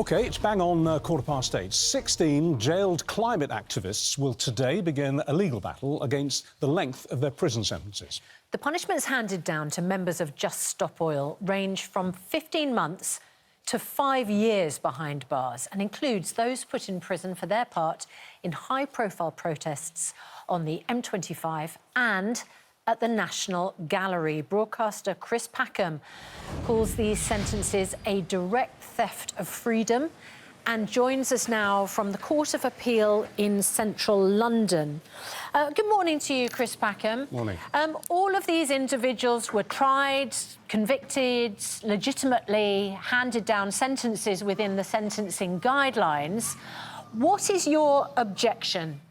OK, it's bang on 8:15. 16 jailed climate activists will today begin a legal battle against the length of their prison sentences. The punishments handed down to members of Just Stop Oil range from 15 months to 5 years behind bars and includes those put in prison for their part in high-profile protests on the M25 and at the National Gallery. Broadcaster Chris Packham calls these sentences a direct theft of freedom and joins us now from the Court of Appeal in central London. Good morning to you, Chris Packham. Morning. All of these individuals were tried, convicted, legitimately handed down sentences within the sentencing guidelines. What is your objection?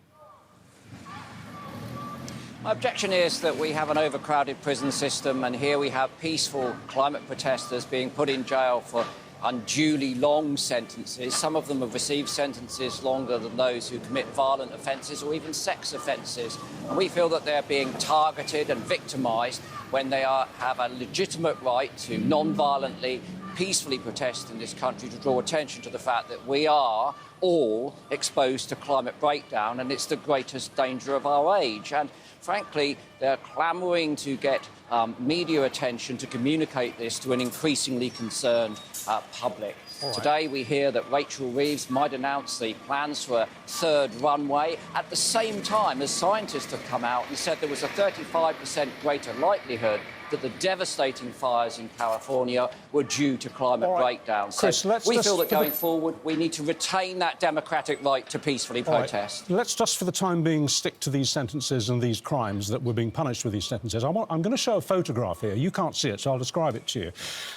My objection is that we have an overcrowded prison system, and here we have peaceful climate protesters being put in jail for unduly long sentences. Some of them have received sentences longer than those who commit violent offences or even sex offences. And we feel that they're being targeted and victimised when they have a legitimate right to non-violently, peacefully protest in this country, to draw attention to the fact that we are all exposed to climate breakdown, and it's the greatest danger of our age. And frankly, they're clamouring to get media attention to communicate this to an increasingly concerned public. Right. Today we hear that Rachel Reeves might announce the plans for a third runway at the same time as scientists have come out and said there was a 35% greater likelihood that the devastating fires in California were due to climate breakdown. So Chris, we feel that going forward we need to retain that democratic right to peacefully protest. Right. Let's just for the time being stick to these sentences and these crimes that were being punished with these sentences. I'm going to show a photograph here. You can't see it, so I'll describe it to you.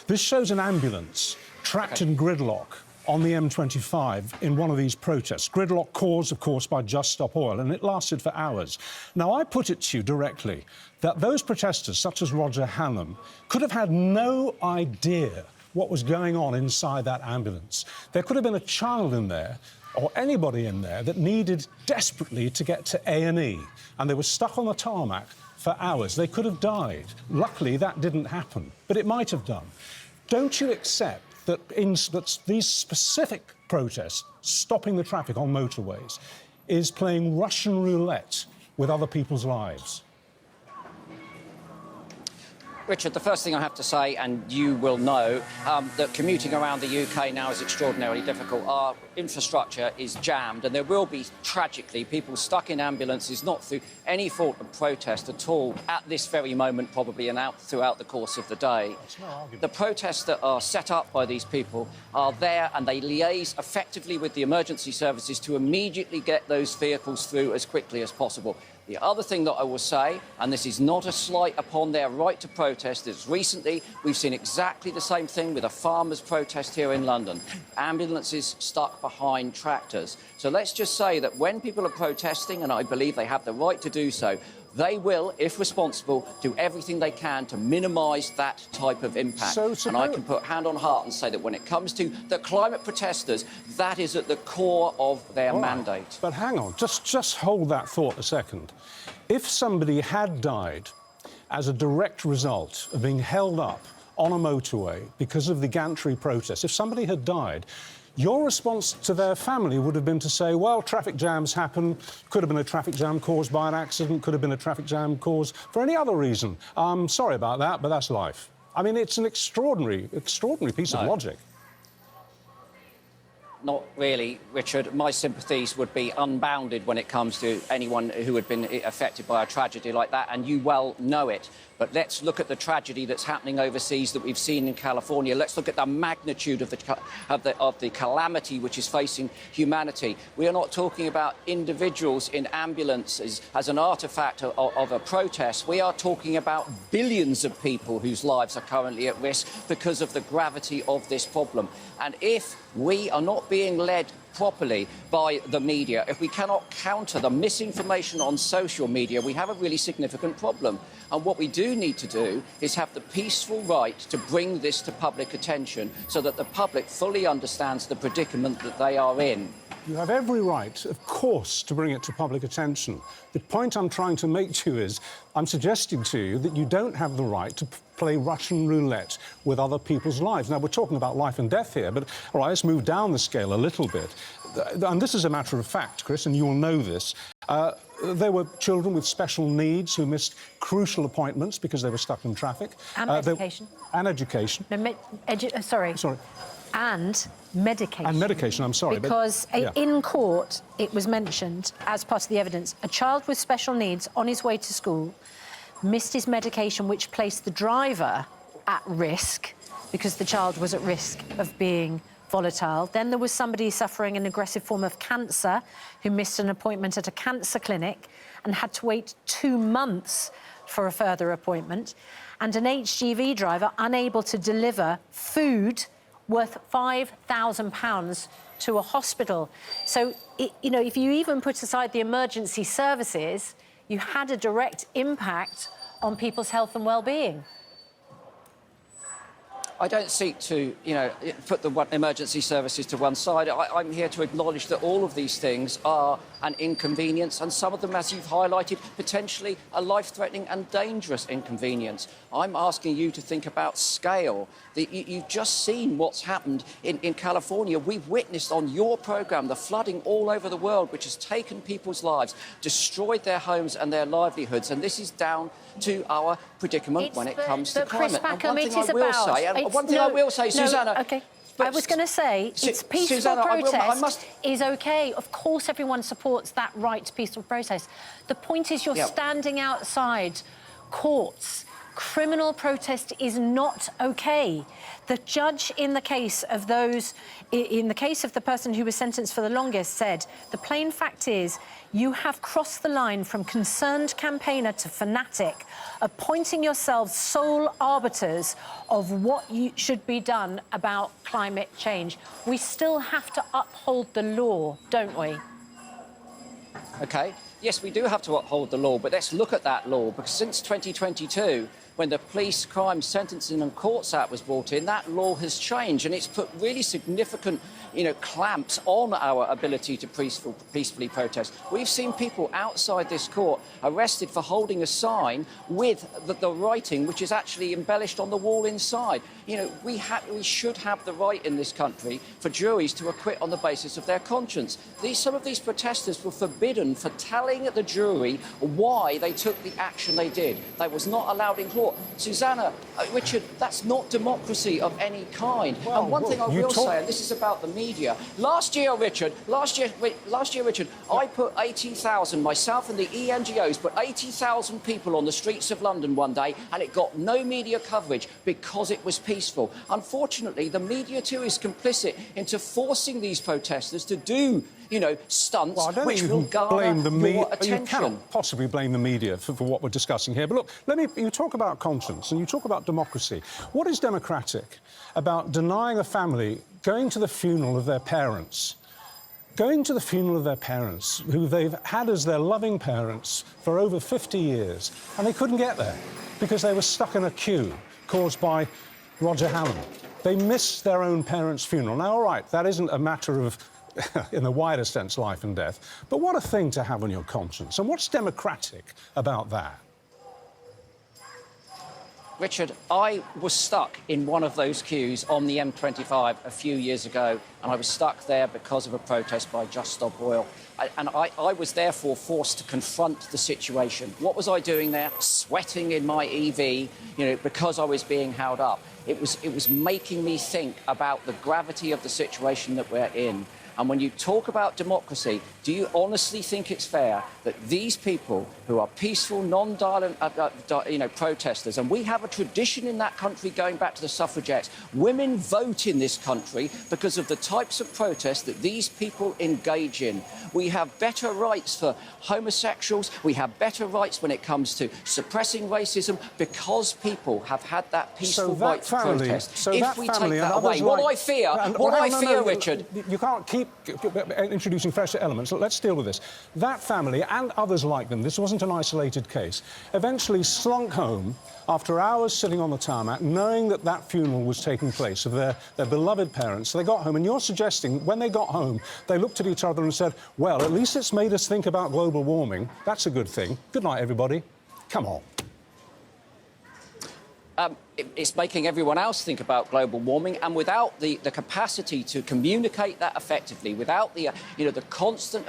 This shows an ambulance trapped in gridlock on the M25 in one of these protests. Gridlock caused, of course, by Just Stop Oil, and it lasted for hours. Now, I put it to you directly that those protesters, such as Roger Hannam, could have had no idea what was going on inside that ambulance. There could have been a child in there or anybody in there that needed desperately to get to A&E, and they were stuck on the tarmac for hours. They could have died. Luckily, that didn't happen, but it might have done. Don't you accept that these specific protests, stopping the traffic on motorways, is playing Russian roulette with other people's lives? Richard, the first thing I have to say, and you will know, that commuting around the UK now is extraordinarily difficult. Our infrastructure is jammed, and there will be, tragically, people stuck in ambulances, not through any fault of protest at all, at this very moment probably, and out throughout the course of the day. The protests that are set up by these people are there, and they liaise effectively with the emergency services to immediately get those vehicles through as quickly as possible. The other thing that I will say, and this is not a slight upon their right to protest, is recently we've seen exactly the same thing with a farmers' protest here in London. Ambulances stuck behind tractors. So let's just say that when people are protesting, and I believe they have the right to do so, they will, if responsible, do everything they can to minimise that type of impact. And I can put hand on heart and say that when it comes to the climate protesters, that is at the core of their mandate. But hang on, just hold that thought a second. If somebody had died as a direct result of being held up on a motorway because of the gantry protest, if somebody had died, your response to their family would have been to say, well, traffic jams happen, could have been a traffic jam caused by an accident, could have been a traffic jam caused for any other reason. Sorry about that, but that's life. I mean, it's an extraordinary piece of logic. Not really, Richard. My sympathies would be unbounded when it comes to anyone who had been affected by a tragedy like that, and you well know it. But let's look at the tragedy that's happening overseas that we've seen in California. Let's look at the magnitude of the calamity which is facing humanity. We are not talking about individuals in ambulances as an artefact of a protest. We are talking about billions of people whose lives are currently at risk because of the gravity of this problem. And if we are not being led properly by the media, if we cannot counter the misinformation on social media, we have a really significant problem. And what we do need to do is have the peaceful right to bring this to public attention so that the public fully understands the predicament that they are in. You have every right, of course, to bring it to public attention. The point I'm trying to make to you is I'm suggesting to you that you don't have the right to play Russian roulette with other people's lives. Now, we're talking about life and death here, but all right, let's move down the scale a little bit. And this is a matter of fact, Chris, and you'll know this. There were children with special needs who missed crucial appointments because they were stuck in traffic. And education. And education. No, sorry. Sorry. And medication. And medication, I'm sorry. Because in court, it was mentioned as part of the evidence, a child with special needs on his way to school missed his medication, which placed the driver at risk because the child was at risk of being volatile. Then there was somebody suffering an aggressive form of cancer who missed an appointment at a cancer clinic and had to wait 2 months for a further appointment. And an HGV driver unable to deliver food worth £5,000 to a hospital. So, you know, if you even put aside the emergency services, you had a direct impact on people's health and well-being. I don't seek to, you know, put the emergency services to one side. I'm here to acknowledge that all of these things are an inconvenience, and some of them, as you've highlighted, potentially a life-threatening and dangerous inconvenience. I'm asking you to think about scale. You've just seen what's happened in California. We've witnessed on your programme the flooding all over the world, which has taken people's lives, destroyed their homes and their livelihoods, and this is down to our predicament when it comes to climate. Packham, One thing I will say, Susanna... OK. I was going to say, it's peaceful Susanna, protest is OK. Of course, everyone supports that right to peaceful protest. The point is you're standing outside courts. Criminal protest is not OK. The judge in the case of the person who was sentenced for the longest said, the plain fact is you have crossed the line from concerned campaigner to fanatic, appointing yourselves sole arbiters of what should be done about climate change. We still have to uphold the law, don't we? OK. Yes, we do have to uphold the law, but let's look at that law, because since 2022, when the Police Crime Sentencing and Courts Act was brought in, that law has changed, and it's put really significant, you know, clamps on our ability to peacefully protest. We've seen people outside this court arrested for holding a sign with the writing, which is actually embellished on the wall inside. You know, we should have the right in this country for juries to acquit on the basis of their conscience. Some of these protesters were forbidden for telling the jury why they took the action they did. They was not allowed in court. Susanna, Richard, that's not democracy of any kind. Well, and one thing I will say, and this is about the media. Last year, Richard, I put 80,000, myself and the ENGOs put 80,000 people on the streets of London one day, and it got no media coverage because it was peaceful. Unfortunately, the media too is complicit into forcing these protesters to do, you know, stunts which will garner more attention. You cannot possibly blame the media for what we're discussing here. But look, you talk about conscience and you talk about democracy. What is democratic about denying a family going to the funeral of their parents? Going to the funeral of their parents, who they've had as their loving parents for over 50 years, and they couldn't get there because they were stuck in a queue caused by Roger Hallam. They missed their own parents' funeral. Now, all right, that isn't a matter of, in the wider sense, life and death, but what a thing to have on your conscience. And what's democratic about that? Richard, I was stuck in one of those queues on the M25 a few years ago, and I was stuck there because of a protest by Just Stop Oil. I was therefore forced to confront the situation. What was I doing there? Sweating in my EV, you know, because I was being held up. It was making me think about the gravity of the situation that we're in. And when you talk about democracy, do you honestly think it's fair that these people who are peaceful, non-violent, protesters, and we have a tradition in that country going back to the suffragettes, women vote in this country because of the types of protests that these people engage in. We have better rights for homosexuals. We have better rights when it comes to suppressing racism because people have had that peaceful right to protest. If we take that away, what I fear, Richard... You can't keep introducing fresh elements. Let's deal with this. That family and others like them, this wasn't an isolated case, eventually slunk home after hours sitting on the tarmac, knowing that that funeral was taking place of their beloved parents. So they got home, and you're suggesting when they got home, they looked at each other and said, well, at least it's made us think about global warming. That's a good thing. Good night, everybody. Come on. it's making everyone else think about global warming, and without the capacity to communicate that effectively, without the the constant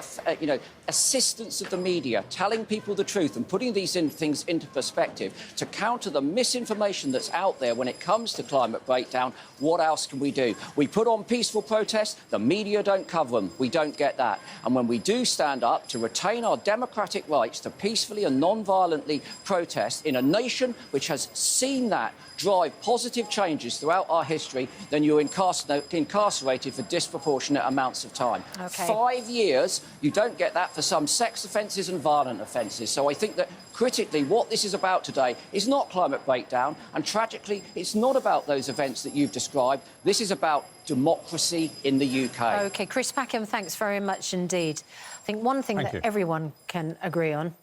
assistance of the media telling people the truth and putting these things into perspective to counter the misinformation that's out there when it comes to climate breakdown, what else can we do? We put on peaceful protests, the media don't cover them, we don't get that. And when we do stand up to retain our democratic rights to peacefully and non-violently protest in a nation which has seen that drive positive changes throughout our history, then you're incarcerated for disproportionate amounts of time. Okay. 5 years, you don't get that for some sex offences and violent offences. So I think that critically what this is about today is not climate breakdown, and tragically it's not about those events that you've described. This is about democracy in the UK. OK, Chris Packham, thanks very much indeed. I think one thing that everyone can agree on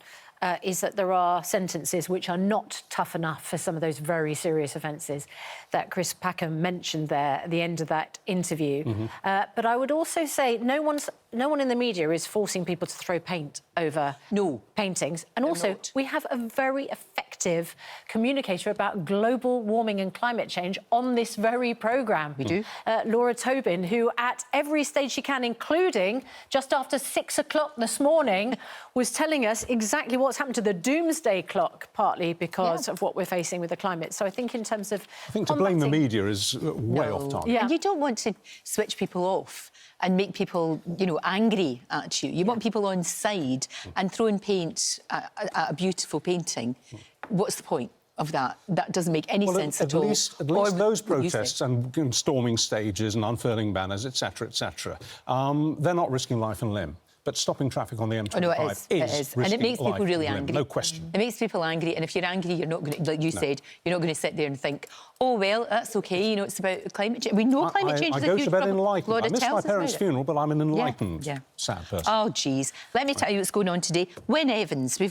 is that there are sentences which are not tough enough for some of those very serious offences that Chris Packham mentioned there at the end of that interview. But I would also say no one in the media is forcing people to throw paint over paintings. And also, we have a very effective communicator about global warming and climate change on this very programme. We do. Laura Tobin, who at every stage she can, including just after 6 o'clock this morning, was telling us exactly what's happened to the doomsday clock, partly because of what we're facing with the climate. So I think in terms of... I think to blame the media is way off target. And you don't want to switch people off and make people, angry at you. You want people on side, and throwing paint at a beautiful painting. What's the point of that? That doesn't make any sense at all. At least those protests and storming stages and unfurling banners, etc., etc., they're not risking life and limb. But stopping traffic on the M25 is and it makes people really angry. No question. It makes people angry, and if you're angry, you're not going to, like you said, you're not going to sit there and think, oh, well, that's OK, it's about climate change. We know climate change is a huge problem. I go to bed enlightened. I missed my parents' funeral, but I'm an enlightened, sad person. Oh, geez. Let me tell you what's going on today. Wyn Evans, we've